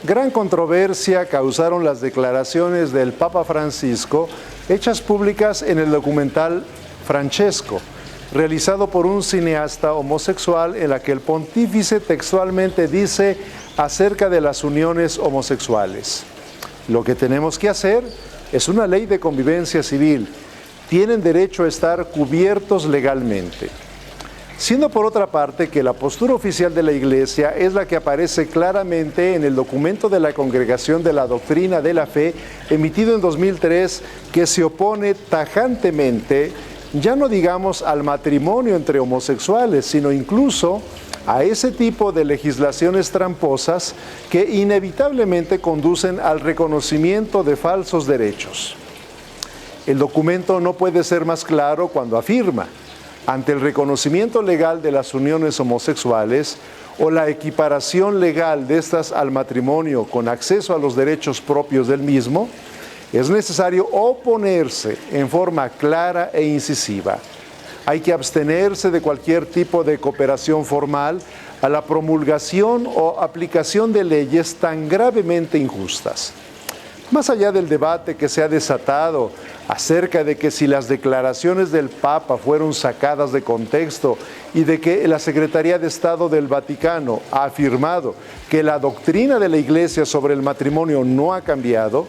Gran controversia causaron las declaraciones del Papa Francisco hechas públicas en el documental Francesco, realizado por un cineasta homosexual, en la que el pontífice textualmente dice acerca de las uniones homosexuales: lo que tenemos que hacer es una ley de convivencia civil. Tienen derecho a estar cubiertos legalmente. Siendo por otra parte que la postura oficial de la Iglesia es la que aparece claramente en el documento de la Congregación de la Doctrina de la Fe, emitido en 2003, que se opone tajantemente, ya no digamos al matrimonio entre homosexuales, sino incluso a ese tipo de legislaciones tramposas que inevitablemente conducen al reconocimiento de falsos derechos. El documento no puede ser más claro cuando afirma: ante el reconocimiento legal de las uniones homosexuales o la equiparación legal de estas al matrimonio con acceso a los derechos propios del mismo, es necesario oponerse en forma clara e incisiva. Hay que abstenerse de cualquier tipo de cooperación formal a la promulgación o aplicación de leyes tan gravemente injustas. Más allá del debate que se ha desatado acerca de que si las declaraciones del Papa fueron sacadas de contexto y de que la Secretaría de Estado del Vaticano ha afirmado que la doctrina de la Iglesia sobre el matrimonio no ha cambiado,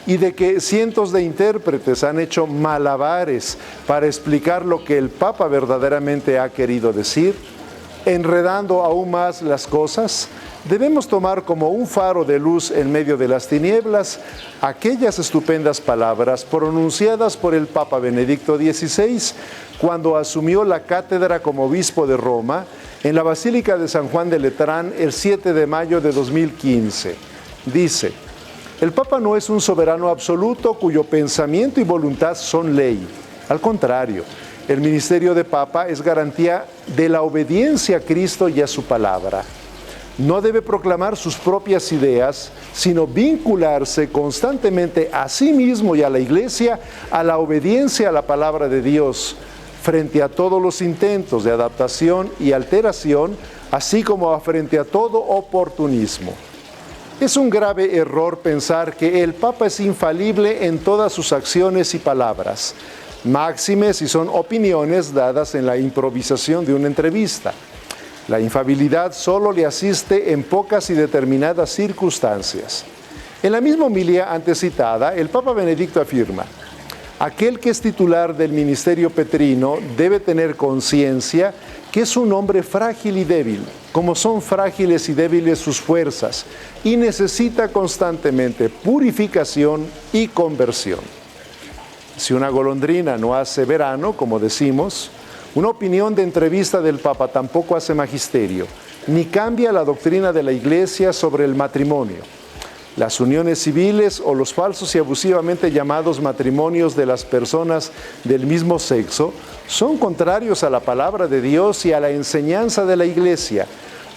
y de que cientos de intérpretes han hecho malabares para explicar lo que el Papa verdaderamente ha querido decir, enredando aún más las cosas, debemos tomar como un faro de luz en medio de las tinieblas aquellas estupendas palabras pronunciadas por el Papa Benedicto XVI cuando asumió la cátedra como obispo de Roma en la Basílica de San Juan de Letrán el 7 de mayo de 2015. Dice: el Papa no es un soberano absoluto cuyo pensamiento y voluntad son ley. Al contrario, el ministerio de Papa es garantía de la obediencia a Cristo y a su palabra. No debe proclamar sus propias ideas, sino vincularse constantemente a sí mismo y a la Iglesia a la obediencia a la palabra de Dios, frente a todos los intentos de adaptación y alteración, así como frente a todo oportunismo. Es un grave error pensar que el Papa es infalible en todas sus acciones y palabras, máxime si son opiniones dadas en la improvisación de una entrevista. La infalibilidad solo le asiste en pocas y determinadas circunstancias. En la misma homilía antes citada, el Papa Benedicto afirma: aquel que es titular del ministerio petrino debe tener conciencia que es un hombre frágil y débil, como son frágiles y débiles sus fuerzas, y necesita constantemente purificación y conversión. Si una golondrina no hace verano, como decimos, una opinión de entrevista del Papa tampoco hace magisterio, ni cambia la doctrina de la Iglesia sobre el matrimonio. Las uniones civiles o los falsos y abusivamente llamados matrimonios de las personas del mismo sexo son contrarios a la palabra de Dios y a la enseñanza de la Iglesia.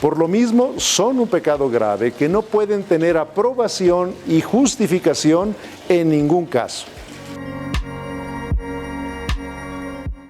Por lo mismo, son un pecado grave que no pueden tener aprobación y justificación en ningún caso.